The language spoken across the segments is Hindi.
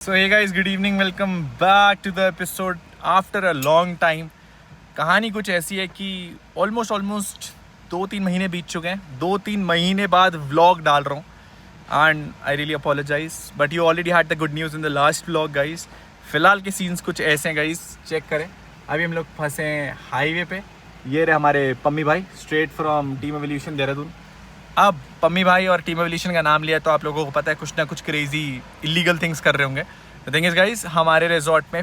So hey guys, good evening, welcome back to the episode after a long time. कहानी कुछ ऐसी है कि ऑलमोस्ट 2-3 महीने बीत चुके हैं। 2-3 महीने बाद व्लॉग डाल रहा हूँ and I really apologize, but you already had the good news in the last vlog guys. फिलहाल के सीन्स कुछ ऐसे हैं गाइस, चेक करें। अभी हम लोग फंसे हैं हाईवे पे। ये रहे हमारे पम्मी भाई, straight from team evolution Dehradun. अब पम्मी भाई और टीम एवोल्यूशन का नाम लिया तो आप लोगों को पता है कुछ ना कुछ क्रेजी इलीगल थिंग्स कर रहे होंगे। तो थिंग इज गाइस, हमारे रिजॉर्ट में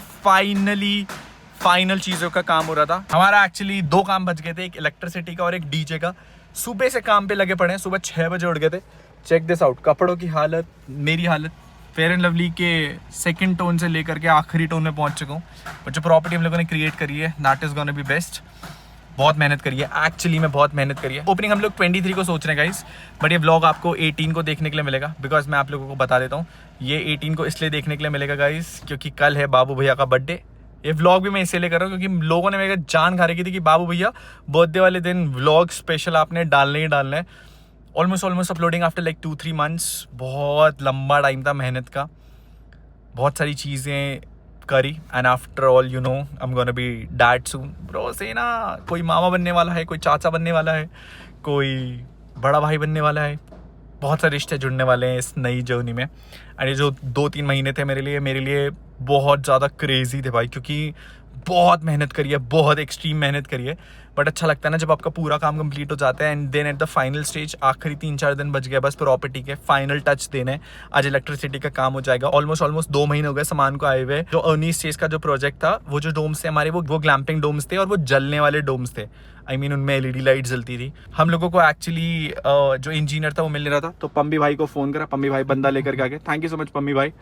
फाइनल चीज़ों का काम हो रहा था। हमारा एक्चुअली 2 काम बच गए थे, एक इलेक्ट्रिसिटी का और एक डीजे का। सुबह से काम पे लगे पड़े हैं, सुबह 6 बजे उठ गए थे। चेक दिस आउट, कपड़ों की हालत, मेरी हालत। फेयर एंड लवली के सेकंड टोन से लेकर के आखिरी टोन में पहुंच चुका हूँ। बट जो प्रॉपर्टी हम लोगों ने क्रिएट करी है, that is gonna be best. बहुत मेहनत करी है, एक्चुअली में बहुत मेहनत करी है। ओपनिंग हम लोग 23 को सोच रहे हैं गाइस, बट ये व्लॉग आपको 18 को देखने के लिए मिलेगा। बिकॉज मैं आप लोगों को बता देता हूँ, ये 18 को इसलिए देखने के लिए मिलेगा गाइस क्योंकि कल है बाबू भैया का बर्थडे। ये व्लॉग भी मैं इसलिए कर रहा हूँ क्योंकि लोगों ने मेरे जान खा रखी थी कि बाबू भैया बर्थडे वाले दिन व्लॉग स्पेशल आपने डालना ही डालना है। Almost uploading after like 2-3 months. बहुत लंबा टाइम था मेहनत का, बहुत सारी चीज़ें करी and after all you know I am gonna be dad soon bro. से ना कोई मामा बनने वाला है, कोई चाचा बनने वाला है, कोई बड़ा भाई बनने वाला है। बहुत सारे रिश्ते जुड़ने वाले हैं इस नई जर्नी में। एंड ये जो 2-3 महीने थे मेरे लिए बहुत ज़्यादा क्रेजी थे भाई, क्योंकि बहुत मेहनत करी है, बहुत एक्सट्रीम मेहनत करी है। बट अच्छा लगता है ना जब आपका पूरा काम कंप्लीट हो जाता है। And then at the final stage, आखिरी 3-4 दिन बच गए बस प्रॉपर्टी के फाइनल टच देने हैं। आज इलेक्ट्रिसिटी का काम हो जाएगा। ऑलमोस्ट 2 महीने हो गए सामान को आए हुए। जो अर्ली स्टेज का जो प्रोजेक्ट था, वो जो डोम्स थे हमारे, वो ग्लैम्पिंग डोम्स थे और वो जलने वाले डोम्स थे। आई मीन उनमें LED लाइट जलती थी। हम लोगों को एक्चुअली जो इंजीनियर था वो मिल नहीं रहा था, तो पम्मी भाई को फ़ोन करा। पम्मी भाई बंदा लेकर के आ गए। Thank you so much Pammi भाई।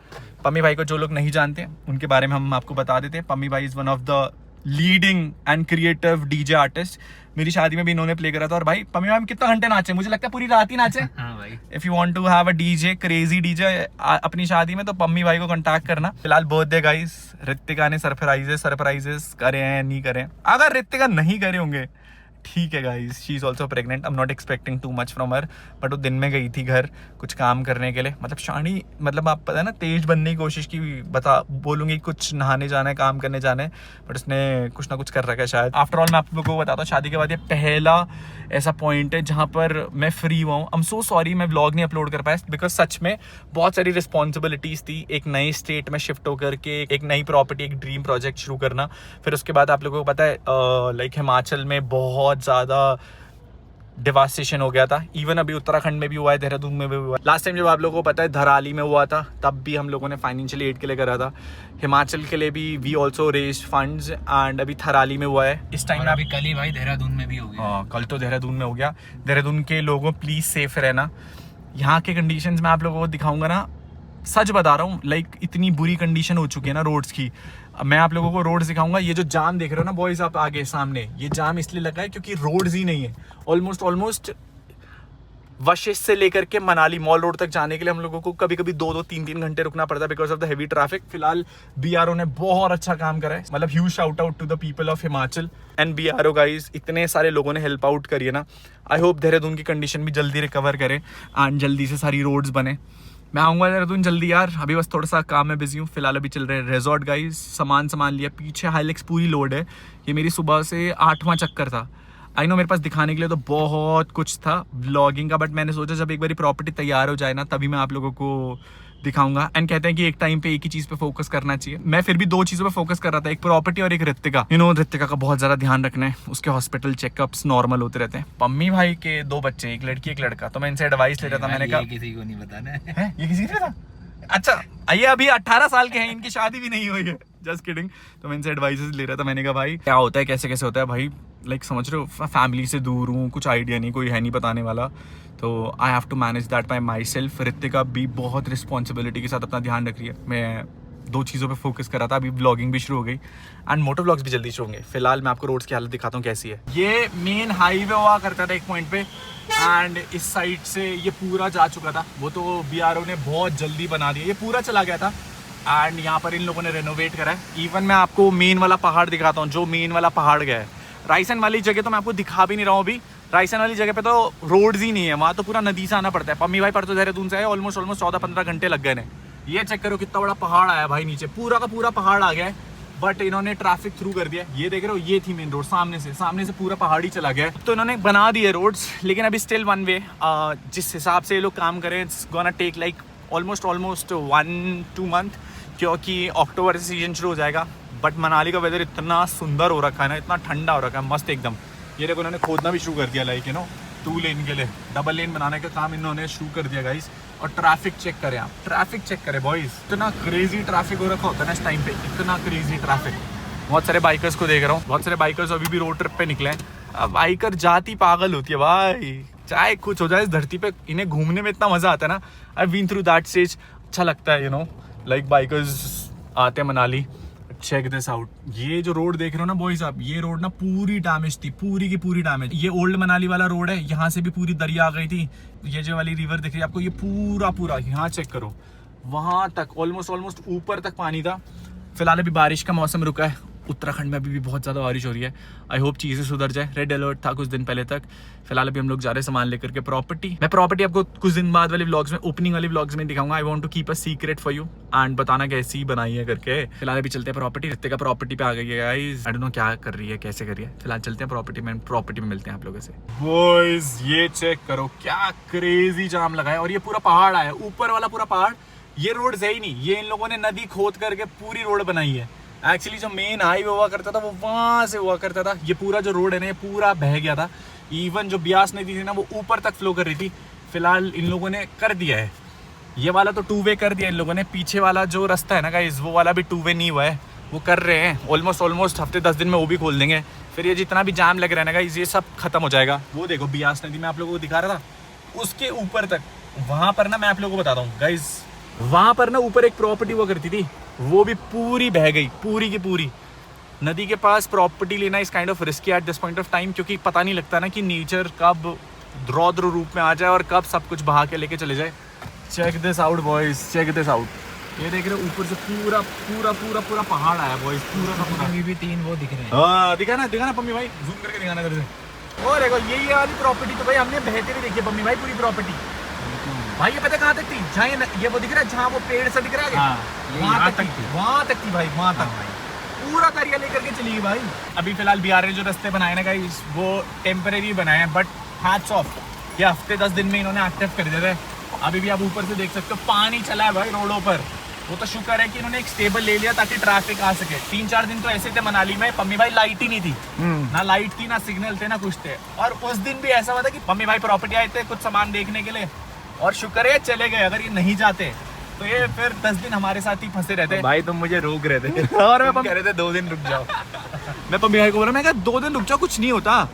पम्मी भाई को जो लोग नहीं जानते उनके बारे में हम आपको बता देते हैं। पम्मी भाई is one of the leading and creative DJ artist. मेरी शादी में भी इन्होंने प्ले करा था। और भाई पम्मी भाई हम कितना घंटे नाचे, मुझे लगता है पूरी रात ही नाचे। हाँ भाई। If you want to have a DJ, crazy DJ अपनी शादी में, तो पम्मी भाई को कांटेक्ट करना। फिलहाल बर्थडे गाइस, ऋतिका ने सरप्राइजेस करे हैं नहीं करे। अगर ऋतिका नहीं करे होंगे ठीक है guys, she is also pregnant. I am not expecting too much from her. But वो दिन में गई थी घर कुछ काम करने के लिए। मतलब शानी, मतलब आप पता है ना, तेज बनने की कोशिश की। बोलूँगी कुछ नहाने जाना है, काम करने जाना है, बट उसने कुछ ना कुछ कर रखा है शायद। आफ्टर ऑल मैं आप लोगों को बताता हूँ, शादी के बाद ये पहला ऐसा पॉइंट है जहाँ पर मैं फ्री हुआ हूँ। आई एम सो सॉरी मैं व्लॉग नहीं अपलोड कर पाया, बिकॉज सच में बहुत सारी रिस्पॉन्सिबिलिटीज़ थी। एक नए स्टेट में शिफ्ट होकर के एक नई प्रॉपर्टी, एक ड्रीम प्रोजेक्ट शुरू करना। फिर उसके बाद आप लोगों को पता है लाइक हिमाचल में बहुत ज़्यादा डिवास्टेशन हो गया था। इवन अभी उत्तराखंड में भी हुआ है, देहरादून में भी हुआ है। लास्ट टाइम जब आप लोगों को पता है धराली में हुआ था, तब भी हम लोगों ने फाइनेंशियली एड के लिए करा था। हिमाचल के लिए भी we also raise funds and अभी थराली में हुआ है। इस टाइम अभी कल ही भाई देहरादून में भी हो गया। हाँ, कल तो देहरादून में हो गया। देहरादून के लोगों प्लीज़ सेफ रहना। यहाँ के कंडीशंस मैं आप लोगों को दिखाऊंगा ना, सच बता रहा हूँ, लाइक इतनी बुरी कंडीशन हो चुकी है ना रोड्स की। मैं आप लोगों को रोड्स दिखाऊंगा। ये जो जाम देख रहे हो ना बॉयज आप आगे सामने, ये जाम इसलिए लगा है क्योंकि रोड्स ही नहीं है। ऑलमोस्ट वशिष्ठ से लेकर के मनाली मॉल रोड तक जाने के लिए हम लोगों को कभी कभी 2-2, 3-3 घंटे रुकना पड़ता है because of the heavy traffic. फिलहाल BRO ने बहुत अच्छा काम करा है। मतलब huge shout out to the people of Himachal and BRO guys. इतने सारे लोगों ने हेल्प आउट करी है ना। आई होप देहरादून की कंडीशन भी जल्दी रिकवर करे एंड जल्दी से सारी रोड्स बने। मैं आऊँगा देहरादून जल्दी यार, अभी बस थोड़ा सा काम में बिजी हूँ। फिलहाल अभी चल रहे हैं रिजॉर्ट गाइज। सामान लिया, पीछे हाइलेक्स पूरी लोड है। ये मेरी सुबह से 8वां चक्कर था। आई नो मेरे पास दिखाने के लिए तो बहुत कुछ था व्लॉगिंग का, बट मैंने सोचा जब एक बार प्रॉपर्टी तैयार हो जाए ना तभी मैं आप लोगों को दिखाऊंगा। एंड कहते हैं कि एक टाइम पे एक ही चीज़ पे फोकस करना चाहिए। मैं फिर भी 2 चीज़ों पे फोकस कर रहा था, एक प्रॉपर्टी और एक ऋतिका। यू नो ऋतिका का बहुत ज़्यादा ध्यान रखना है, उसके हॉस्पिटल चेकअप्स नॉर्मल होते रहते हैं। पम्मी भाई के 2 बच्चे, एक लड़की एक लड़का, तो मैं इनसे एडवाइस ले रहा था। मैंने कहा किसी को नहीं बताना है, ये किसी को था। अच्छा, ये अभी 18 साल के हैं, इनकी शादी भी नहीं हुई है, जस्ट किडिंग। तो मैं इनसे एडवाइसेस ले रहा था। मैंने कहा भाई क्या होता है, कैसे कैसे होता है भाई, लाइक समझ रहे हो, फैमिली से दूर हूँ, कुछ आइडिया नहीं, कोई है नहीं बताने वाला, तो I have to manage that by myself. Ritika भी बहुत रिस्पॉन्सिबिलिटी के साथ अपना ध्यान रख रही है। मैं 2 चीज़ों पे फोकस कर रहा था। अभी व्लॉगिंग भी शुरू हो गई एंड मोटो व्लॉग्स भी जल्दी शुरू होंगे। फिलहाल मैं आपको रोड्स की हालत दिखाता हूँ कैसी है। ये मेन हाईवे हुआ करता था एक पॉइंट पे एंड इस साइड से ये पूरा जा चुका था। वो तो BRO ने बहुत जल्दी बना दिया, ये पूरा चला गया था। एंड यहाँ पर इन लोगों ने रेनोवेट करा है। इवन मैं आपको मेन वाला पहाड़ दिखाता हूँ, जो मेन वाला पहाड़ गया है। रायसन वाली जगह तो मैं आपको दिखा भी नहीं रहा हूँ अभी। रायसन वाली जगह पे तो रोड्स ही नहीं है, वहाँ तो पूरा नदी से आना पड़ता है। पम्मी भाई पर तो देहरादून से है, ऑलमोस्ट 14-15 घंटे लग गए हैं। ये चेक करो कितना बड़ा पहाड़ आया भाई नीचे, पूरा का पूरा पहाड़ आ गया है, बट इन्होंने ट्रैफिक थ्रू कर दिया। ये देख रहे हो, ये थी मेन रोड, सामने से पूरा पहाड़ी चला गया है। तो इन्होंने बना दिए रोड्स, लेकिन अभी स्टिल वन वे। जिस हिसाब से ये लोग काम करें, it's gonna take like almost 1-2 month, क्योंकि अक्टूबर से सीजन शुरू हो जाएगा। बट मनाली का वेदर इतना सुंदर हो रखा है ना, इतना ठंडा हो रखा है, मस्त एकदम। ये देखो इन्होंने खोदना भी शुरू कर दिया, लाइक 2 लेन के लिए डबल लेन बनाने का काम इन्होंने शुरू कर दिया गाइस। और ट्रैफिक चेक करें आप, ट्रैफिक चेक करें बॉयज, इतना क्रेजी ट्रैफिक हो रखा होता है ना इस टाइम पे, इतना क्रेजी ट्रैफिक। बहुत सारे बाइकर्स को देख रहा हूँ, बहुत सारे बाइकर्स अभी भी रोड ट्रिप पे निकले हैं। अब बाइकर जाति पागल होती है भाई, चाहे कुछ हो जाए इस धरती पे, इन्हें घूमने में इतना मजा आता है ना। I been through that stage, अच्छा लगता है लाइक बाइकर्स आते हैं मनाली। चेक दिस आउट, ये जो रोड देख रहे हो ना बॉयज आप, ये रोड ना पूरी डैमेज थी, पूरी की पूरी डैमेज। ये ओल्ड मनाली वाला रोड है, यहाँ से भी पूरी दरिया आ गई थी। ये जो वाली रिवर दिख रही है आपको, ये पूरा यहाँ चेक करो, वहां तक ऑलमोस्ट ऊपर तक पानी था। फिलहाल अभी बारिश का मौसम रुका है, उत्तराखंड में अभी भी बहुत ज़्यादा बारिश हो रही है। आई होप चीज़ें सुधर जाए। रेड अलर्ट था कुछ दिन पहले तक। फिलहाल अभी हम लोग जा रहे हैं सामान लेकर के प्रॉपर्टी। मैं प्रॉपर्टी आपको कुछ दिन बाद वाले व्लॉग्स में, ओपनिंग वाले व्लॉग्स में दिखाऊंगा। I want to keep a secret for you and बताना कैसी बनाई है करके। फिलहाल अभी चलते हैं प्रॉपर्टी। रित्ते का प्रॉपर्टी पे आ गई है गाइस, आई डोंट नो क्या कर रही है, कैसे कर रही है। फिलहाल चलते हैं प्रॉपर्टी में, प्रॉपर्टी में मिलते हैं आप लोगों से। बॉयज ये चेक करो, क्या क्रेजी जाम लगा है। और ये पूरा पहाड़ आया, ऊपर वाला पूरा पहाड़। ये रोड है ही नहीं, ये इन लोगों ने नदी खोद करके पूरी रोड बनाई है। एक्चुअली जो मेन हाईवे हुआ करता था वो वहां से हुआ करता था। ये पूरा जो रोड है ना, ये पूरा बह गया था। इवन जो ब्यास नदी थी ना, वो ऊपर तक फ्लो कर रही थी। फिलहाल इन लोगों ने कर दिया है, ये वाला तो 2 वे कर दिया इन लोगों ने। पीछे वाला जो रास्ता है ना गाइस, वो वाला भी 2 वे नहीं हुआ है, वो कर रहे हैं। ऑलमोस्ट हफ्ते 10 दिन में वो भी खोल देंगे। फिर ये जितना भी जाम लग रहा है ना गाइस, ये सब खत्म हो जाएगा। वो देखो ब्यास नदी में आप लोगों को दिखा रहा था, उसके ऊपर तक, वहां पर ना मैं आप लोगों को बताता हूँ गाइस, वहां पर ना ऊपर एक प्रॉपर्टी हुआ करती थी, वो भी पूरी बह गई, पूरी की पूरी। नदी के पास प्रॉपर्टी लेना इस kind of risky at this point of time, क्योंकि पता नहीं लगता ना कि नेचर कब रौद्र रूप में आ जाए और कब सब कुछ बहा के लेके चले जाए। Check this out boys, check this out. ये देख रहे हो ऊपर से पूरा पहाड़ आया बॉयज, पूरा का पूरा। अभी भी 3 वो दिख रहे हैं। हाँ दिखा ना पम्मी भाई, जूम करके दिखाना इधर से। और देखो ये वाली प्रॉपर्टी तो भाई हमने बहते हुए देखी है पम्मी भाई, पूरी प्रॉपर्टी भाई। ये पता कहाँ तक थी, जहाँ ये वो दिख रहा है, जहाँ वो पेड़ से दिख रहा है, वहाँ तक थी भाई, वहाँ तक पूरा दरिया लेकर के चली गई भाई। अभी फिलहाल बिहार ने जो रास्ते बनाए ना गाइस, वो टेम्परेरी बनाए हैं, बट हैट्स ऑफ, ये हफ्ते 10 दिन में इन्होंने एक्टिव कर दिया था। अभी भी आप ऊपर से देख सकते हो पानी चला है भाई रोडों पर। वो तो शुक्र है कि इन्होंने एक स्टेबल ले लिया ताकि ट्रैफिक आ सके। 3-4 दिन तो ऐसे थे मनाली में पम्मी भाई, लाइट ही नहीं थी, ना लाइट थी ना सिग्नल थे ना कुछ थे। और उस दिन भी ऐसा हुआ था कि पम्मी भाई प्रॉपर्टी आए थे कुछ सामान देखने के लिए, और शुक्र है चले गए। अगर ये नहीं जाते तो ये फिर 10 दिन हमारे साथ ही फंसे रहते। भाई तुम मुझे रोक रहे थे और मैं कह रहे थे 2 दिन रुक जाओ। मैं पम्मी भाई को बोला, मैं कहा 2 दिन रुक जाओ, कुछ नहीं होता।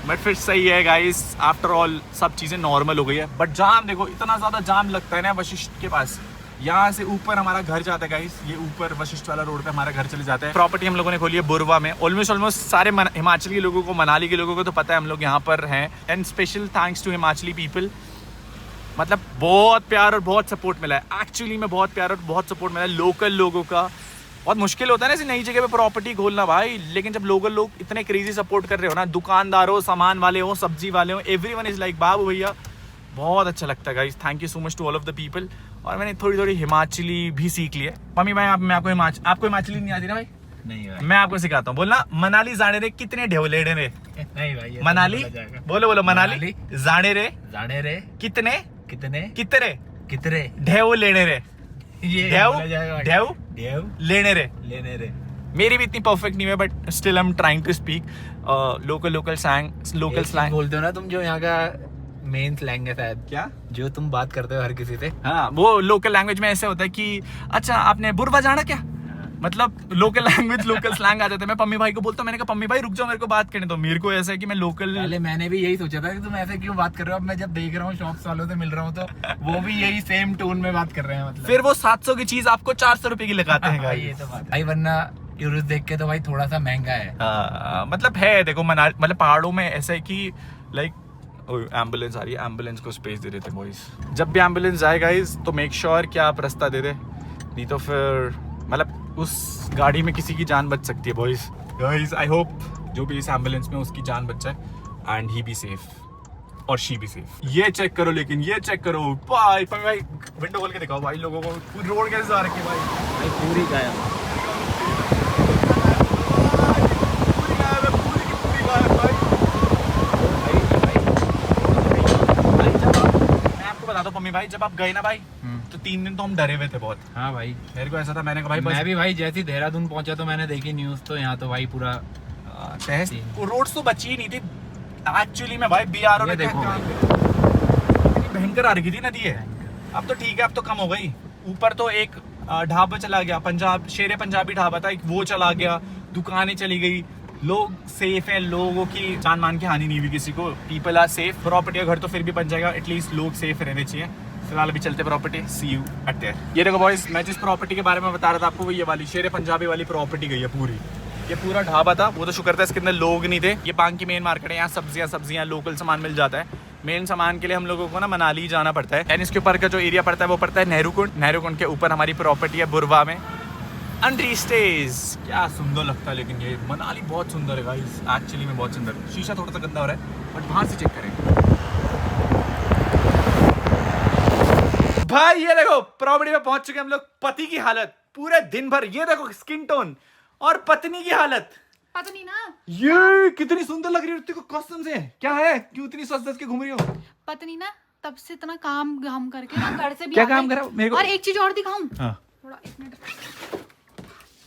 बट फिर सही है गाइस, आफ्टर ऑल सब चीज़ें नॉर्मल हो गई है। बट जाम देखो, इतना ज़्यादा जाम लगता है ना वशिष्ठ के पास। यहाँ से ऊपर हमारा घर जाता है गाइस, ये ऊपर वशिष्ठ वाला रोड पे हमारा घर चले जाता है। प्रॉपर्टी हम लोगों ने खोली है बुरवा में। ऑलमोस्ट सारे हिमाचल के लोगों को, मनाली के लोगों को तो पता है हम लोग यहाँ पर हैं। And special thanks to Himachali people, मतलब बहुत प्यार और बहुत सपोर्ट मिला है। एक्चुअली में बहुत प्यार और बहुत सपोर्ट मिला है लोकल लोगों का। बहुत मुश्किल होता है ना ऐसी नई जगह पे प्रॉपर्टी खोलना भाई, लेकिन जब लोकल लोग इतने क्रेजी सपोर्ट कर रहे हो ना, दुकानदार हो, सामान वाले हो, सब्जी वाले हो, एवरीवन इज लाइक बाबू भैया, बहुत अच्छा लगता है guys. Thank you so much to all of the people. और मैंने थोड़ी हिमाचली भी सीख ली है। मम्मी भाई मैं आपको हिमाचली नहीं आती ना भाई? नहीं भाई, मैं आपको सिखाता हूँ। बोलना मनाली जाने रे कितने ढेवले रे। नहीं भाई, मनाली बोलो मनाली जाने रे कितने कितने ढेव लेने रे, ये ढेव लेने रे। मेरी भी इतनी परफेक्ट नहीं है, but still I am trying to speak local slang बोलते हो ना तुम, जो यहाँ का मेन स्लैंग है शायद, क्या जो तुम बात करते हो हर किसी से। हाँ, वो लोकल लैंग्वेज में ऐसे होता है कि अच्छा आपने बुरवा जाना क्या, मतलब लोकल लैंग्वेज लोकल स्लैंग आ जाता है। मैं पम्मी भाई को बोलता हूँ, मैंने कहा पम्मी भाई रुक जाओ मेरे को बात करने दो। मेरे को ऐसा है कि मैं लोकल, पहले मैंने भी यही सोचा था कि तुम ऐसे क्यों बात कर रहे हो। अब मैं जब देख रहा हूँ शॉप्स वालों से मिल रहा हूँ, तो वो भी यही सेम टोन में बात कर रहे हैं। मतलब फिर वो 700 की चीज आपको 400 रुपए की लगाते हैं भाई, ये तो बात भाई, वरना टूरिस्ट देख के तो भाई थोड़ा सा महंगा है। मतलब है देखो मतलब पहाड़ों में ऐसा है कि लाइक एम्बुलेंस आ रही है, एम्बुलेंस को स्पेस दे देते बॉयज। जब भी एम्बुलेंस जाए गाइस तो मेक श्योर कि आप रास्ता दे दे, नहीं तो फिर मतलब उस गाड़ी में किसी की जान बच सकती है बॉयज। गाइस आई होप जो भी इस एम्बुलेंस में उसकी जान बच जाए एंड ही बी सेफ। और शी भी सेफ। ये चेक करो, लेकिन ये चेक करो भाई भाई, विंडो खोल के दिखाओ भाई लोगों को पूरी रोड कैसे आ रखी है भाई पूरी गायब। बता दो पम्मी भाई, जब आप गए ना भाई तो 3 दिन तो हम डरे हुए थे बहुत। हाँ भाई, मेरे को ऐसा था, मैंने कहा भाई मैं भी भाई जैसे ही देहरादून पहुंचा तो मैंने देखी न्यूज़, तो यहाँ तो भाई पूरा रोड्स तो बची ही नहीं थी एक्चुअली में भाई। BRO ने देखो इतनी भयंकर आ रही थी नदी है। अब तो ठीक है, अब तो कम हो गई। ऊपर तो एक ढाबा चला गया, पंजाब शेरे पंजाबी ढाबा था एक, वो चला गया, दुकानें चली गई, लोग सेफ हैं, लोगों की जान मान की हानि नहीं हुई किसी को, पीपल आर सेफ। प्रॉपर्टी का घर तो फिर भी बन जाएगा, एटलीस्ट लोग सेफ रहने चाहिए। फिलहाल अभी चलते property, see you at there. ये देखो बॉयज, मैं जिस प्रॉपर्टी के बारे में बता रहा था आपको, वो ये वाली शेरे पंजाबी वाली प्रॉपर्टी गई है पूरी। ये पूरा ढाबा था, वो तो शुक्र था इसके अंदर लोग नहीं थे। ये बांग की मेन मार्केट है, यहाँ सब्जियां लोकल सामान मिल जाता है। मेन सामान के लिए हम लोगों को ना मनाली जाना पड़ता है। एंड इसके ऊपर का जो एरिया पड़ता है वो पड़ता है नेहरू कुंड के ऊपर हमारी प्रॉपर्टी है बुरवा में, अंडरी स्टेज। क्या सुंदर लगता है, लेकिन ये मनाली बहुत सुंदर है गाइस, एक्चुअली में बहुत सुंदर। शीशा थोड़ा सा गंदा हो रहा है बट बाहर से चेक करें भाई। ये देखो प्रॉपर्टी में पहुंच चुके हम लोग। पति की हालत पूरे दिन भर, ये देखो स्किन टोन, और पत्नी की हालत पत्नी ना, ये कितनी सुंदर लग रही है, कसम से। क्या है, क्यों इतनी सज के घूम रही हो? पत्नी ना तब से इतना काम घाम करके ना घर से भी क्या आ काम गई। करा मेरे को? और एक चीज और दिखाऊं? हाँ। थोड़ा 1 मिनट।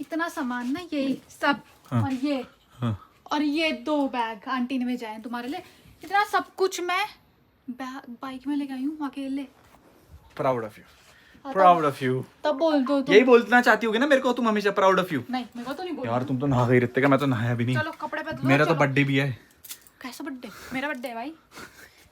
इतना सामान ना, ये सब हाँ। और ये हाँ। और ये 2 बैग आंटी ने भेजा है तुम्हारे लिए। इतना सब कुछ मैं बाइक में लेके आई हूँ अकेले। Proud of you, proud of you. तब बोल दो तुम। यही बोलना चाहती होगी ना मेरे को तुम हमेशा, प्राउड ऑफ यू। नहीं, मेरे को तो नहीं बोल। यार तुम तो नहा गई रित्ते का, मैं तो नहाया भी नहीं। चलो कपड़े बदलो। मेरा तो चलो। बर्थडे भी है। कैसा बर्थडे? मेरा बर्थडे है भाई।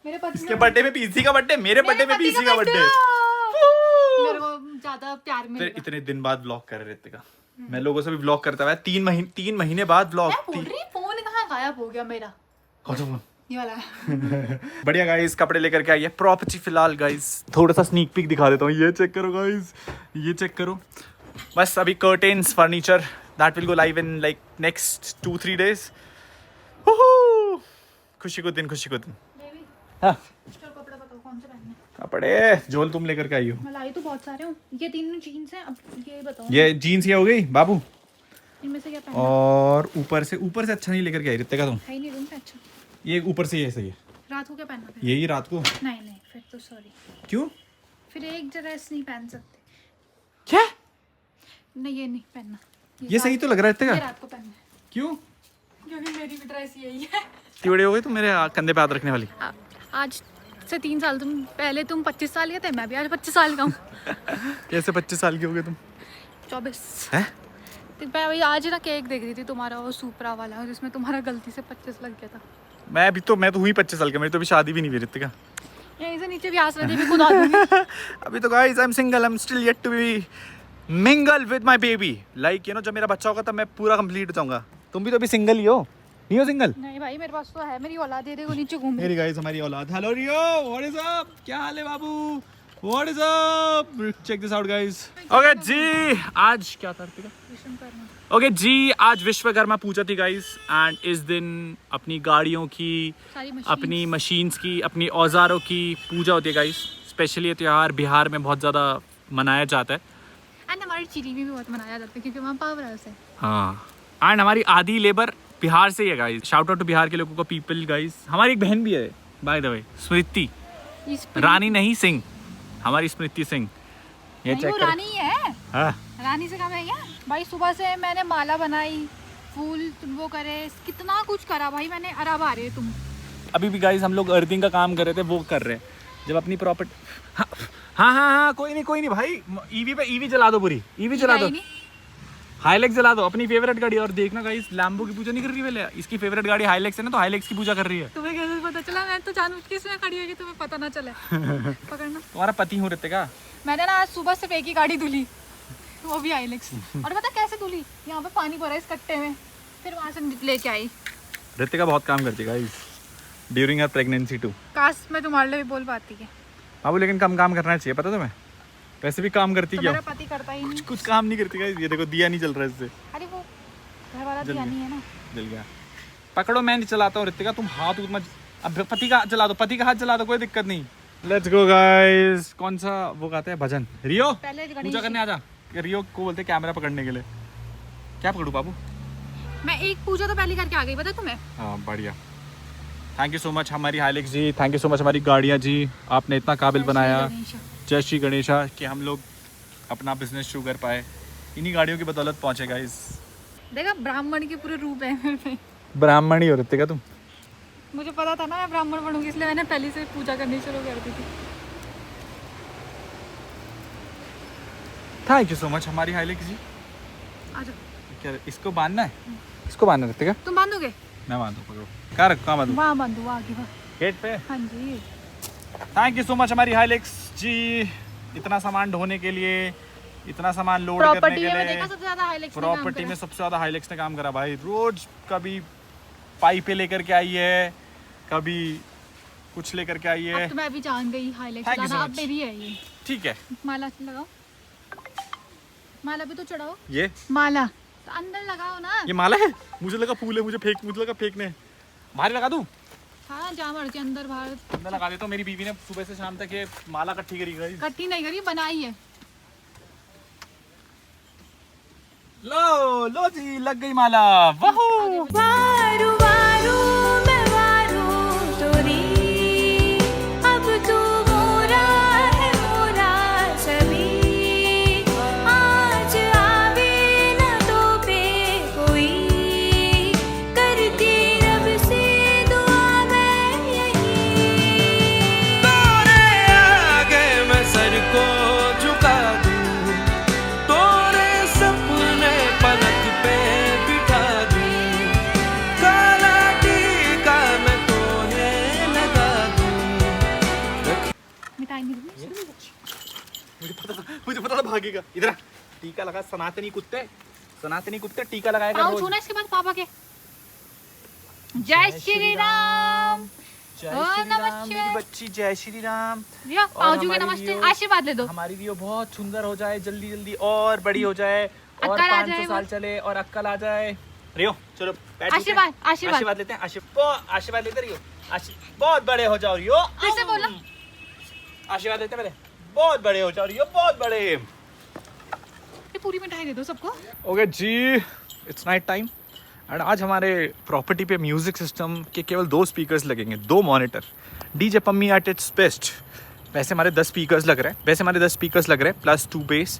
मेरे पति इसके बर्थडे में पीसी का बर्थडे, मेरे बर्थडे में पीसी का बर्थडे। मेरे को ज्यादा प्यार फिर मिलेगा। इतने दिन बाद व्लॉग कर रहे थे। मैं लोगों से भी व्लॉग करता हुआ 3 महीने बाद व्लॉग। मैं बोल रही फोन कहाँ गायब हो गया मेरा? कौन सा फोन? ये वाला है। बढ़िया गाइस, कपड़े लेकर के आइए प्रॉपर्टी। फिलहाल गाइस थोड़ा सा स्नीक पीक दिखा देता हूँ, ये चेक करो गाइस, ये चेक करो। बस अभी curtains furniture that will go live in like next 2-3 days। खुशी को दिन, खुशी को दिन। बेबी, हाँ, चलो कपड़े बताओ कौन से पहनने? कपड़े झोल तुम लेकर के आई हो। मैं लाई तो बहुत सारे हूँ। ये 3 जीन्स हैं, अब ये बताओ ये जीन्स ये हो गई बाबू, इनमें से क्या पहनना और ऊपर से अच्छा नहीं लेकर के आई रित्ते का तुम। है ही नहीं रूम पे। अच्छा, ये ऊपर से ये सही है। रात को क्या पहनना फिर? यही रात को। नहीं नहीं, फिर तो सॉरी। क्यों? फिर एक ड्रेस नहीं पहन सकते। क्या? नहीं, ये नहीं पहनना। ये सही तो लग रहा है रित्ते ये का। रात को पहनना है, क्यों? क्योंकि मेरी भी ड्रेस यही है। इतनी बड़ी हो गई तुम मेरे कंधे पे हाथ रखने वाली। आज से 3 साल तुम पहले 25 साल के थे, मैं भी आज 25 साल का हूँ। कैसे 25 साल की हो गए तुम? 24 हैं? मैं वही आज ना केक देख रही थी तुम्हारा, वो सुपरा वाला, जिसमें तुम्हारा गलती से 25 लग गया था। मैं तो हुई 25 साल का, मेरी तो अभी शादी भी नहीं हुई रित्तिका। यहीं से नीचे भी आसरा देवी खुद आ दूंगी। अभी तो guys I am single, I am still yet to be mingle with my baby. Like you know, जब मेरा बच्चा होगा तब मैं पूरा कंप्लीट हो जाऊंगा। तुम भी तो अभी सिंगल ही हो, नहीं हो सिंगल? नहीं भाई, मेरे पास तो है, मेरी औलाद है, देखो नीचे घूम रही। मेरी गाइस हमारी औलाद। Hello Rio, what is up? क्या हाल है बाबू? What is up? Check this out guys. Okay जी, आज क्या था रित्तिका? विश्वकर्मा। ओके जी, आज विश्वकर्मा पूजा थी गाइस। एंड इस दिन अपनी गाड़ियों की, सारी अपनी मशीन्स की, अपनी औजारों की पूजा होती है गाइस। स्पेशली ये त्यौहार बिहार में बहुत ज़्यादा मनाया जाता है। एंड हमारी चिली में भी बहुत मनाया जाता है क्योंकि वहाँ पावर हाउस है। हाँ, एंड हमारी आधी लेबर बिहार से ही है guys. Shout out to Bihar के लोगों को, पीपल गाइस। हमारी एक बहन भी है बाय द वे, स्मृति रानी नहीं सिंह, हमारी स्मृति सिंह। ये नहीं, चेक वो कर। रानी है। हाँ, रानी से कम है क्या भाई? सुबह से मैंने माला बनाई, फूल वो करे, कितना कुछ करा भाई मैंने। अरब आ रहे हो तुम। अभी भी गाइस हम लोग अर्थिंग का काम कर रहे थे, वो कर रहे हैं। जब अपनी प्रॉपर्टी, हाँ, कोई नहीं भाई, ईवी पे ईवी चला दो, पूरी ईवी चला दो, हाईलेक्स जला दो, अपनी फेवरेट गाड़ी। और देखना गाइस, लैम्बो की पूजा नहीं कर रही पहले, इसकी फेवरेट गाड़ी हाईलेक्स है ना, तो हाईलेक्स की पूजा कर रही है। तुम्हें कैसे पता चला? मैं तो जानबूझ के इसमें खड़ी होगी, तुम्हें पता ना चले। पकड़ना। तुम्हारा पति हूँ रित्तिका। मैंने ना आज सुबह सिर्फ एक ही गाड़ी धुली, वो भी आईलेक्स। और पता कैसे धुली? यहाँ पे पानी भरा इस कट्टे में, फिर वहाँ से लेके आई। रित्तिका बहुत काम करती है guys, during her pregnancy too. काश मैं तुम्हारे लिए भी बोल पाती है। बाबू लेकिन कम काम करना चाहिए, पता तुम्हें? वैसे भी काम करती तो क्या? मेरा पति करता ही नहीं। कुछ काम नहीं करती गाइस। ये देखो दिया नहीं जल रहा है इससे। अरे वो घर वाला दिया नहीं है ना। जल गया। पकड़ो, मैं नहीं चलाता हूँ रित्तिका, तुम हाथ मत अब पति का हाथ जला दो, पति का हाथ जला दो, कोई दिक्कत नहीं। Let's go guys. कौन सा वो गाते हैं भजन? रियो पहले पूजा करने आ जा। रियो को बोलते कैमरा पकड़ने के लिए। क्या पकड़ू बाबू? मैं एक पूजा तो पहले करके आ गई, पता तुम्हें? हाँ बढ़िया। थैंक यू सो मच हमारी Hilux ji, thank you so much हमारी गाड़ियाँ जी, आपने इतना काबिल बनाया। जय श्री गणेशा कि हम लोग अपना बिजनेस शुरू कर पाए, इन्हीं गाड़ियों की बदौलत पहुँचे गाइस। देखा ब्राह्मण के पूरे रूप है मेरे पे। ब्राह्मण ही हो रहे थे क्या तुम? मुझे पता था ना मैं ब्राह्मण बनूंगी, इसलिए मैंने पहले से पूजा करनी शुरू कर दी थी। थैंक यू सो मच हमारी हाइलेक्स जी। आ जाओ। क्या इसको बांधना है? इसको बांधना रहते क्या? तुम बांधोगे? मैं बांधू, पकड़ो। कहाँ रखो, कहाँ बांधू? वहाँ बांधो, वहाँ आगे वहाँ। गेट पे? हाँ जी। थैंक यू सो मच हमारी हाइलेक्स जी, इतना सामान ढोने के लिए, इतना सामान लोड करने प्रॉपर्टी के में लिए। देखा सबसे ज्यादा हाइलाइट्स ने काम प्रॉपर्टी करा। में सबसे ज्यादा हाइलेक्स ने काम करा भाई। रोज कभी पाइपें लेकर के आई है, कभी कुछ लेकर के आई है। अब तो मैं भी जान गई हाइलाइट्स Thank you so ज्यादा, अब much. मेरी है ये। ठीक है, माला लगाओ, माला भी तो चढ़ाओ। ये माला तो अंदर लगाओ ना। ये माला है? मुझे लगा फूल है, मुझे लगा फेंकने। बाहर लगा दूं? हाँ जहाँ मर्जी, अंदर बाहर। अंदर लगा देता हूँ। मेरी बीवी ने सुबह से शाम तक ये माला इकट्ठी करी गई। कट्टी नहीं करी, बनाई है। लो जी, लग गई माला। वाहो। वारू वारू मैं वारू तोरी, अब तू मोरा है मोरा सभी, आज आवे न तो पे कोई, करती रब से दुआ मैं यही। तोरे आगे मैं सर को झुका दूं, तोरे सपने पलक पे बिठा दूं, काला टीका मैं तोहे लगा दूं। मिठाई नहीं दूँ? मुझे पता था भागेगा। इधर आ। टीका लगा, सनातनी कुत्ते टीका लगाएगा आओ रोज। छूना इसके बाद पापा के। जय श्री राम। जय ओ, श्री राम नमस्ते। मेरी बच्ची, जय श्री राम। रिया और पाँचू के हमारी नमस्ते, रियो- आशीर्वाद ले दो। हमारी रियो बहुत सुंदर हो जाए, जल्दी जल्दी और बड़ी हो जाए, और अक्कल आ 500 जाए साल चले और अक्कल आ जाए। रियो चलो बैठ आशीर्वाद, आशीर्वाद। आशीर्वाद लेते हैं। आशीर्वाद लेते रियो। बहुत बड़े हो जाओ रियो। फिर से बोलो। आशीर्वाद लेते हैं पहले। बहुत बड़े हो जाओ रियो, बहुत बड़े। ये पूरी मिठाई दे दो सबको। Okay ji, it's night time and आज हमारे प्रॉपर्टी पे म्यूजिक सिस्टम के केवल 2 स्पीकर्स लगेंगे, 2 monitor. DJ Pammi at its best. वैसे हमारे 10 स्पीकर्स लग रहे हैं प्लस 2 बेस।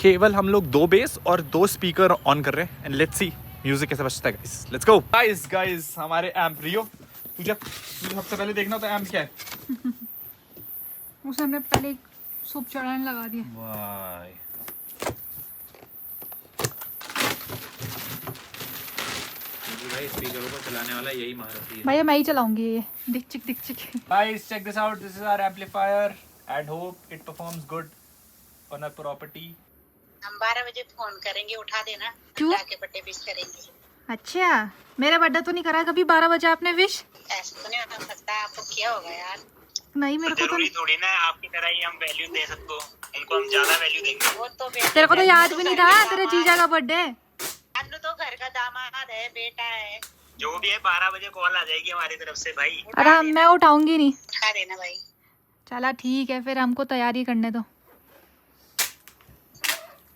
केवल हम लोग 2 बेस और 2 स्पीकर ऑन कर रहे हैं एंड लेट्स सी म्यूजिक कैसे बजता है गाइस। Let's go. गाइस हमारे एम्प रियो, तुझे सबसे पहले देखना होता है एम्प क्या है। उसे हमने पहले एक सूप चढ़ाने लगा दिया। वाह, भाई स्पीकरों को चलाने वाला यही महारथी है। भैया मैं ही चलाऊंगी ये। डिक चिक डिक चिक। Guys, check this out. This is our amplifier and hope it performs good on our property. हम 12 बजे फोन करेंगे, उठा देना। क्यों? जाके बर्थडे विश करेंगे। अच्छा, मेरा बर्थडे तो नहीं करा कभी 12 बजे आपने विश? ऐसा तो नहीं हो सकता, आपको किया होगा यार। नहीं मेरे को तो जरूरी थोड़ी ना आपकी तरह ही हम वैल्यू दे सबको, उनको हम ज्यादा वैल्यू देंगे। वो तो तेरे को तो याद भी नहीं था तेरे जीजा का बर्थडे। अन्नू तो घर का दामाद है, बेटा है। जो भी है 12 बजे कॉल आ जाएगी हमारी तरफ से भाई। अरे मैं उठाऊंगी नहीं। उठा देना भाई। चला ठीक है, फिर हमको तैयारी करने दो।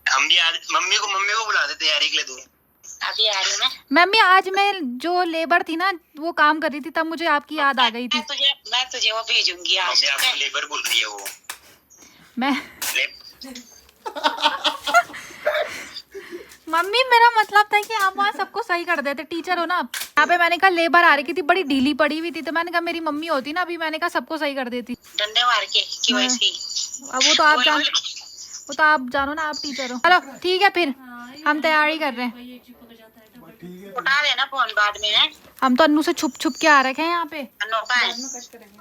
हम भी आज मम्मी को बुला दे तैयारी के लिए। तू अभी आ रही हूँ मैं। मम्मी आज मैं जो लेबर थी ना वो काम कर रही थी, तब मुझे आपकी याद आ गई थी। मैं तुझे वो भेजूंगी आज। मम्मी आपको लेबर बोल रही है वो। मैं ले- मम्मी मेरा मतलब था कि आप वहाँ सबको सही कर देते, टीचर हो ना आप। यहाँ पे मैंने कहा लेबर आ रही थी, बड़ी ढीली पड़ी हुई थी, तो मैंने कहा मेरी मम्मी होती ना अभी, मैंने कहा सबको सही कर देती। डंडे मार के कि हाँ। वैसी। अब वो तो आप जानो ना, आप टीचर हो। चलो ठीक है, फिर हम तैयारी कर रहे हैं। उठा देना फोन बाद में है। हम तो अन्नू से छुप छुप के आ रखे हैं यहाँ पे। अन्नू का है।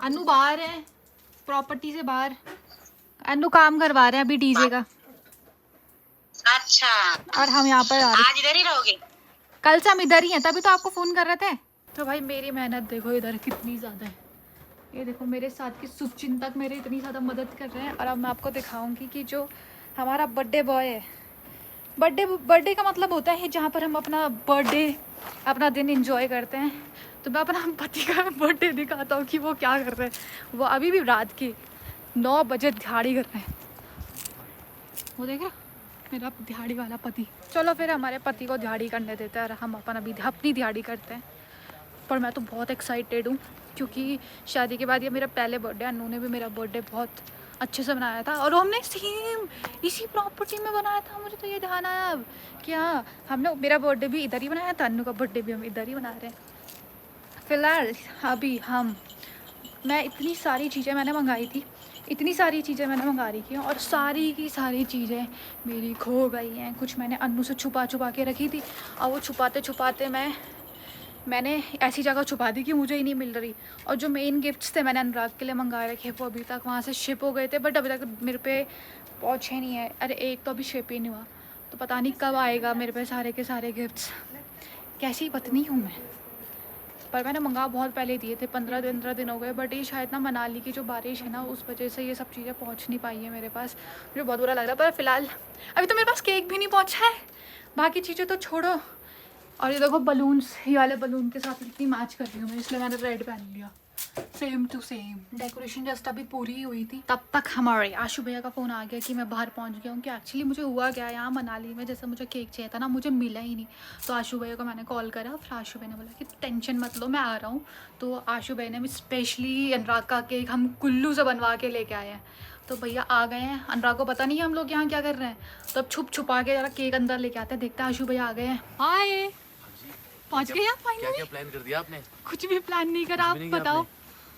अन्नू बाहर है, प्रॉपर्टी से बाहर। अन्नू काम करवा रहे हैं अभी डीजे का, अच्छा, और हम यहाँ पर आ रहे हैं। आज इधर ही रहोगे? कल से हम इधर ही हैं, तभी तो आपको फोन कर रहे थे। तो भाई मेरी मेहनत देखो इधर कितनी ज्यादा है। ये देखो मेरे साथ के शुभचिंतक मेरे इतनी ज्यादा मदद कर रहे हैं। और अब मैं आपको दिखाऊंगी कि जो हमारा बर्थडे बॉय है बर्थडे का मतलब होता है जहाँ पर हम अपना दिन एंजॉय करते हैं। तो मैं अपना पति का बर्थडे दिखाता हूँ कि वो क्या कर रहे हैं। वो अभी भी रात के 9 बजे दिहाड़ी कर रहे हैं। वो देख रहा मेरा दिहाड़ी वाला पति। चलो फिर हमारे पति को दिहाड़ी करने देते हैं और हम अपनी दिहाड़ी करते हैं। पर मैं तो बहुत एक्साइटेड हूँ क्योंकि शादी के बाद ये मेरा पहले बर्थडे है। अन्नू ने भी मेरा बर्थडे बहुत अच्छे से बनाया था और हमने सेम इसी प्रॉपर्टी में बनाया था। मुझे तो ये ध्यान आया अब कि हाँ, हमने मेरा बर्थडे भी इधर ही बनाया था, अन्नू का बर्थडे भी हम इधर ही बना रहे हैं। फ़िलहाल अभी मैं इतनी सारी चीज़ें मैंने मंगाई थी, इतनी सारी चीज़ें मैंने मंगा रखी हैं और सारी की सारी चीज़ें मेरी खो गई हैं। कुछ मैंने अन्नू से छुपा के रखी थी और वो छुपाते मैंने ऐसी जगह छुपा दी कि मुझे ही नहीं मिल रही। और जो मेन गिफ्ट्स थे मैंने अनुराग के लिए मंगा रखे, वो अभी तक वहाँ से शिप हो गए थे, बट अभी तक मेरे पे पहुँचे नहीं है। अरे एक तो अभी शिप ही नहीं हुआ, तो पता नहीं कब आएगा मेरे पे सारे के सारे गिफ्ट्स। कैसी पत्नी हूँ मैं। पर मैंने मंगा बहुत पहले दिए थे, 15 दिन हो गए, बट ये शायद ना मनाली की जो बारिश है ना उस वजह से ये सब चीज़ें पहुंच नहीं पाई है मेरे पास। मुझे बहुत बुरा लग रहा है। पर फिलहाल अभी तो मेरे पास केक भी नहीं पहुंचा है, बाकी चीज़ें तो छोड़ो। और ये देखो बलून्स, ये वाले बलून के साथ इतनी मैच कर रही हूँ मैं, इसलिए मैंने रेड पहन लिया, same to same. Decoration just अभी पूरी ही हुई थी, तब तक हमारे आशु भैया का फ़ोन आ गया कि मैं बाहर पहुंच गया हूँ। कि एक्चुअली मुझे हुआ क्या यहाँ मनाली में, जैसे मुझे केक चाहिए था ना, मुझे मिला ही नहीं। तो आशु भैया को मैंने कॉल करा, फिर आशु भैया ने बोला कि टेंशन मत लो मैं आ रहा हूँ। तो आशु भैया ने भी स्पेशली अनुराग का केक हम कुल्लू से बनवा के लेके आए हैं। तो भैया आ गए हैं, अनुराग को पता नहीं है हम लोग यहाँ क्या कर रहे हैं, तो अब छुपा के जरा केक अंदर लेके आते हैं। देखते हैं आशु भैया आ गए हैं। हाय, पहुँच गए आप फाइनली? क्या प्लान कर दिया आपने? कुछ भी प्लान नहीं करा, आप बताओ।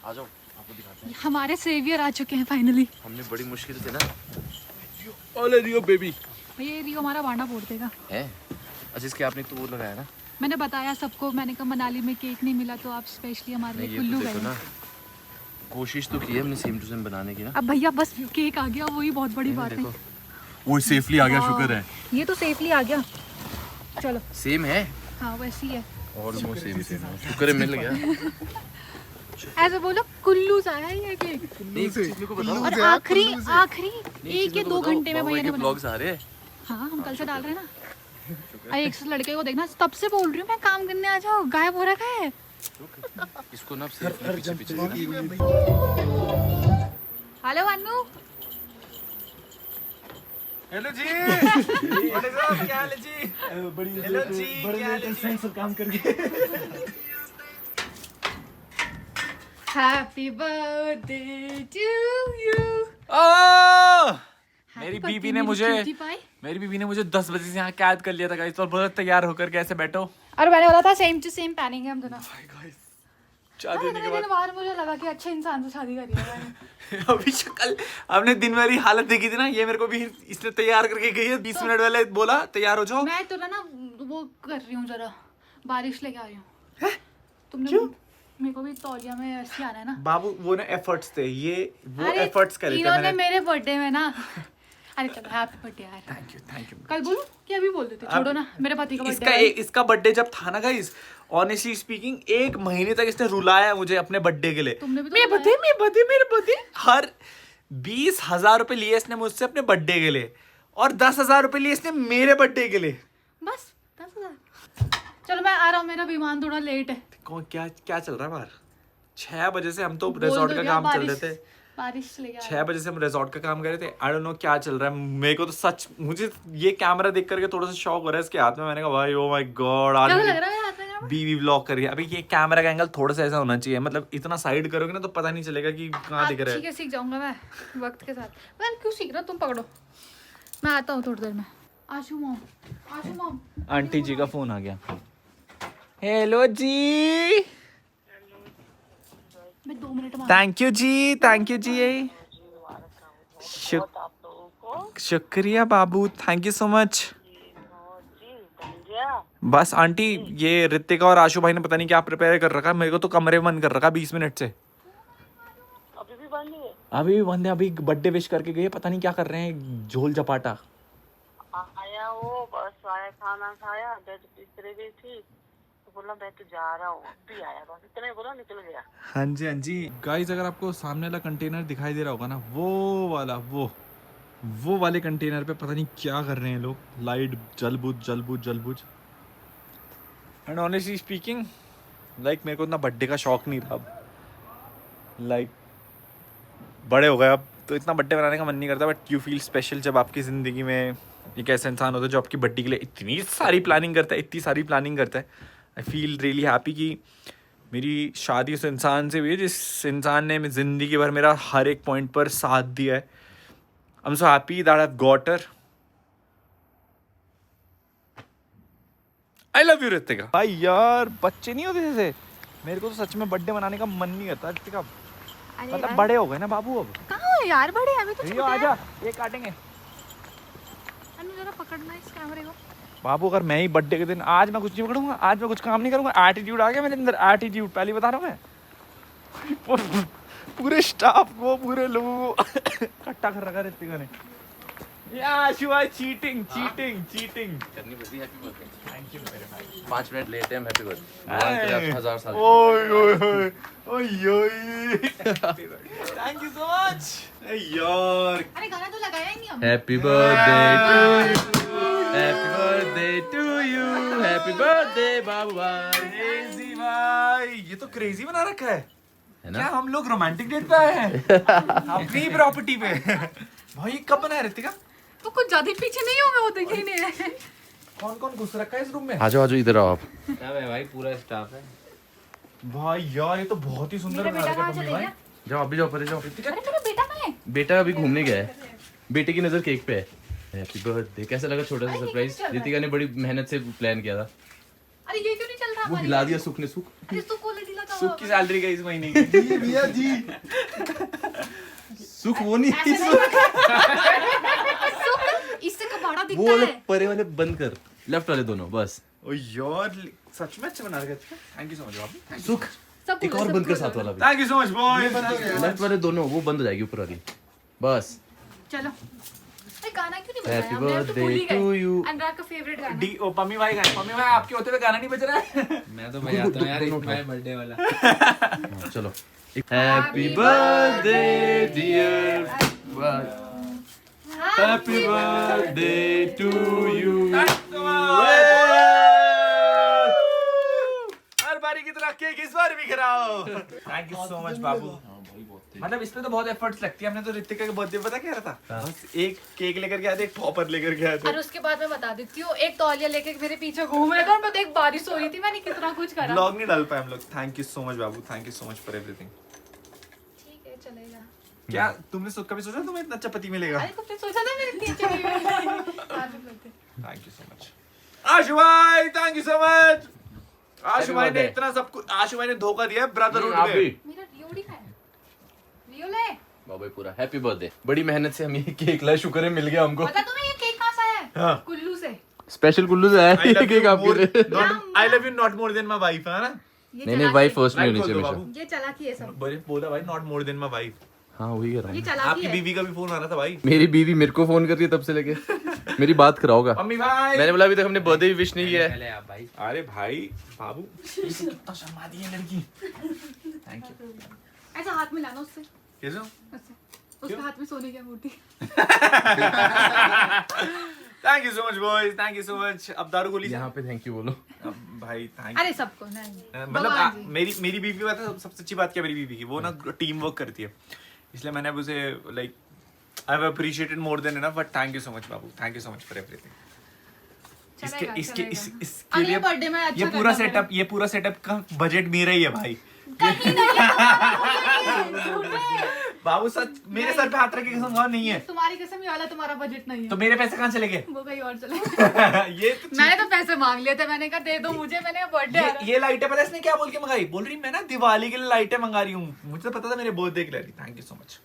आ जाओ, आपको दिखाते हैं। हमारे सेवियर आ चुके हैं फाइनली। हमने बड़ी मुश्किल से ना, ओले रियो बेबी, ये रियो हमारा बांडा फोड़ देगा है। अच्छा, इसके आपने तो वो लगाया ना, मैंने बताया सबको, मैंने कहा मनाली में केक नहीं मिला तो आप स्पेशली हमारे लिए कुल्लू गए। ना कोशिश तो की है हमने सेम टू सेम बनाने की ना। अब भैया बस केक आ गया, वही बहुत बड़ी बात है। वो सेफली आ गया, शुक्र है। ये तो सेफली आ गया। चलो सेम है, हाँ वैसी है, ऑलमोस्ट सेम है, शुक्र है मिल गया। ऐसे बोलो कुल्लू से आया ये केक। और आखिरी 1 या 2 घंटे में भैया ने बनाया। ब्लॉग्स आ रहे हैं। हाँ हम कल से डाल रहे हैं ना। एक से लड़के को देखना, तब से बोल रही हूँ मैं काम करने आ जाओ, गायब हो रखा है। इसको ना पीछे hello Annu. Hello ji, what is up, क्या हाल है जी? हेलो जी, क्या हाल है जी? सब काम करके। Happy birthday to you. मेरी बीबी ने मुझे 10 बजे से यहाँ कैद कर लिया था गाइस, और बहुत तैयार होकर कैसे बैठो। और मैंने बोला था सेम टू सेम पहनेंगे हम दोनों। शादी होने के बाद मुझे लगा कि अच्छे इंसान से शादी करी है मैंने। अभी शक्ल, आपने दिन मेरी हालत देखी थी ना, ये मेरे को भी इसने तैयार करके गई है। 20 मिनट पहले बोला तैयार हो जाओ। मैं तो ना वो कर रही हूँ, जरा बारिश लेके आई हूँ। तुमने मेरे को भी तौलिया में ऐसे आना है ना बाबू, वो ना एफर्ट्स थे, ये वो एफर्ट्स करे थे इन्होंने मेरे बर्थडे में ना। अरे चलो हैप्पी बर्थडे यार। Thank you. कल बोलूं कि अभी बोल देते? छोड़ो ना, मेरे पति का इसका बर्थडे। इसका बर्थडे जब था ना गाइस, ऑनेस्टली स्पीकिंग 1 महीने तक इसने रुलाया मुझे अपने बर्थडे के लिए। तुमने भी तो मेरे बर्थडे हर 20,000 रुपए लिए इसने मुझसे अपने बर्थडे के लिए, और 10,000 रुपए लिए इसने मेरे बर्थडे के लिए। बस 10,000। चलो मैं आ रहा हूँ, मेरा विमान थोड़ा लेट है। कौन क्या चल रहा है बाहर? 6 बजे से हम तो रिजॉर्ट का काम चल रहे थे। बारिश ले गया। 6 बजे से हम रिजॉर्ट का काम कर रहे थे। आई डोंट नो क्या चल रहा है। मेरे को तो सच, मुझे ये कैमरा देख करके थोड़ा सा शौक हो रहा है इसके हाथ में। मैंने कहा भाई ओ माय गॉड, आज लग रहा है हाथ में बीवी व्लॉग कर रही है। अभी ये कैमरा का एंगल थोड़ा सा ऐसा होना चाहिए, मतलब इतना साइड करोगे ना तो पता नहीं चलेगा कि कहाँ दिख रहा है। ठीक है, सीख जाऊंगा मैं वक्त के साथ। मैं क्यों सीख रहा, तुम पकड़ो, मैं आता हूँ थोड़ी देर में। आशु मॉम आंटी जी का फोन आ गया। हेलो जी, मैं 2 मिनट में। थैंक यू जी। शुक्रिया बाबू, थैंक यू सो मच। बस आंटी, ये ऋतिका और आशु भाई ने पता नहीं क्या प्रिपेयर कर रखा है, मेरे को तो कमरे में बंद कर रखा 20 मिनट से। अभी भी बंद है। अभी बर्थडे विश करके गए, पता नहीं क्या कर रहे हैं, झोल झपाटा। आया वो, बस आया, खाना खाया, बेड बिस्तरे गई थी, तो बोला मैं तो जा रहा हूँ, अभी आया, बस इतना ही बोला, निकल गया। हाँ जी गाइस, अगर आपको सामने वाला कंटेनर दिखाई दे रहा होगा ना, वो वाला, वो वो वाले कंटेनर पे पता नहीं क्या कर रहे हैं लोग, लाइट जल बुझ। एंड ऑनेस्टली स्पीकिंग लाइक मेरे को इतना बर्थडे का शौक नहीं था अब, लाइक बड़े हो गए अब तो इतना बर्थडे बनाने का मन नहीं करता, बट यू फील स्पेशल जब आपकी ज़िंदगी में एक ऐसा इंसान होता है जो आपकी बर्थडे के लिए इतनी सारी प्लानिंग करता है। आई फील रियली हैप्पी कि मेरी शादी उस इंसान से हुई है जिस इंसान ने ज़िंदगी भर मेरा हर एक पॉइंट पर साथ दिया है। I am so happy that I have got her. I love you Ritika. भाई यार बच्चे नहीं होते जैसे, मेरे को तो सच में बर्थडे मनाने का मन नहीं करता रितिका, मतलब बड़े हो गए ना बाबू अब। कहाँ हो यार, बड़े अभी तो रियो आजा, ये काटेंगे। अनु जरा पकड़ना इस कैमरे को। बाबू अगर मैं ही बर्थडे के दिन, आज मैं कुछ नहीं पकड़ूंगा, आज मैं कुछ काम नहीं करूंगा, एटीट्यूड आ गया मेरे अंदर, एटीट्यूड पहले बता रहा हूँ मैं। पूरे स्टाफ को, पूरे लोगों को इकट्ठा कर रखा रितिका ने। या शिवा चीटिंग करनी पड़ती है। Happy birthday. थैंक यू मेरे भाई। 5 मिनट लेते हैं। Happy birthday. भगवान करे आप 1000 साल। ओए थैंक यू सो मच यार। अरे गाना तो लगाया ही नहीं हमने। Happy birthday to you, happy birthday to you, happy birthday बाबू भाई। क्रेजी भाई, ये तो क्रेजी बना रखा है है ना? क्या हम लोग रोमांटिक डेट पे आए हैं अपनी प्रॉपर्टी पे? भाई कब बनाया रितिका? तो कुछ ज्यादा पीछे नहीं होगा, वो देखे ही नहीं रहे। कौन कौन घुस रखा है इस रूम में? आ जाओ इधर आओ आप। क्या है भाई, पूरा स्टाफ है। भाई यार ये तो बहुत ही सुंदर मेरा बना बेटा रखा कहाँ है मम्मी चले भाई। गया? जाओ अभी जाओ, परे जाओ। अरे मेरा बेटा कहाँ है? बेटा अभी घूमने गया है, बेटे की नजर केक पे है। Happy birthday. कैसा लगा छोटा सा अरे, ये सरप्राइज? क्यों चल रहा है? रितिका ने बड़ी मेहनत से प्लान किया था। अरे ये क्यों नहीं चल रहा? वो हमारे हिला घर? दिया सुख ने। सुख अरे तू क्वालिटी लगा। सुख की सैलरी गई इस महीने की। जी भैया जी। सुख वो नहीं, ऐसे नहीं सुख, इससे कबाड़ा वो दिखता वाले है। परे वाले बंद कर, लेफ्ट वाले दोनों बस। ओ यार सच में अच्छा बना रखा है। थैंक यू सो मच बाबू। सुख सब एक बोलो, और सब बंद कर बोलो। साथ वाला भी। Thank you so much boy. Left वाले दोनों वो बंद हो जाएगी ऊपर वाली बस। चलो अरे गाना क्यों नहीं बजाया? Happy हमने अब तो भूल ही birthday to गए। you। अनुराग का फेवरेट गाना। डी ओ पम्मी भाई गाना, पम्मी भाई आपके होते हुए गाना नहीं बज रहा है। मैं तो बजाता हूँ यार, इसमें बर्थडे वाला। हाँ, चलो। Happy birthday dear, happy birthday to you. हर बारी की तरह केक इस बार भी खिलाओ। थैंक यू सो मच बाबू। मतलब इसमें तो बहुत एफर्ट्स लगती है। हमने तो रितिका के बर्थडे पता क्या रहा था, बस एक केक लेकर के आए थे, एक पॉपर लेकर के आए थे। और उसके बाद मैं बता देती हूँ, एक तौलिया लेके मेरे पीछे घूम रहा था और मैं देख बारिश हो रही थी, मैंने कितना कुछ करा। व्लॉग नहीं डाल पाए हम लोग। Thank you so much Babu, thank you so much for everything. ठीक है चलेगा। क्या तुमने कभी सोचा तुम्हें इतना अच्छा पति मिलेगा? अरे तुमने सोचा था मेरे इतनी अच्छी नहीं। थैंक यू सो मच आशु भाई, थैंक यू सो मच। आशु भाई ने इतना सब कुछ, आशु भाई ने धोखा दिया ब्रदरहुड आप में। भी मेरा रियो दिखा है, रियो ले। बाबा पूरा हैप्पी बर्थडे। बड़ी मेहनत से हमें केक लाए, शुक्र है मिल गया हमको। पता तुम्हें ये केक कहाँ से आया है? हाँ। कुल्लू से। स्पेशल कुल्लू से आया है केक आपके लिए। I love you not more than my wife, है ना? ये नहीं चालाकी वाइफ है। फर्स्ट में Right होनी बोल चाहिए दो हमेशा। बाबू। ये चालाकी है सब। बड़े बोला भाई not more than my wife. हाँ वही कह रहा ये हूँ। चालाकी आपकी है। बीवी का भी फोन आ रहा था भाई। मेरी बीवी मेरे को फोन कर रही है तब से लेके, मेरी बात कराओगा। मम्मी भाई मैंने बोला अभी तक हमने बर्थडे भी विश नहीं किया है। पहले आप भाई। अरे भाई बाबू कितना शर्मा दी है लड़की। Thank you. ऐसा हाथ में लाना उससे, कैसे हो? उससे। उसके हाथ में सोने की अंगूठी। Thank you so much boys, thank you so much. अब दारू गोली यहाँ पे थैंक यू बोलो। भाई थैंक अरे सबको नहीं। मतलब भगवान जी। मेरी बीवी पता है सबसे अच्छी बात क्या मेरी बीवी की, वो ना टीम वर्क करती है, इसलिए मैंने अब उसे like I have appreciated more than enough. But thank you so much Babu, thank you so much for everything. इसके चलेगा, इसके चलेगा। इसके अगले लिए बर्थडे में अच्छा ये पूरा करना सेटअप, ये पूरा सेटअप का बजट मेरा ही है भाई। कहीं नहीं। बाबू सच मेरे सर पे हाथ रख के कसम खाओ नहीं है तुम्हारी कसम, ये वाला तुम्हारा बजट नहीं तो है। मेरे पैसे कहाँ चले गए? वो कहीं और चले। ये तो मैंने तो पैसे मांग लिए थे, मैंने कहा दे दो मुझे, मैंने बर्थडे ये लाइटें पता है इसने क्या बोल के मंगाई? बोल रही मैं ना दिवाली के लिए लाइटें मंगा रही हूँ, मुझे तो पता था मेरे बर्थडे के लिए। Thank you so much.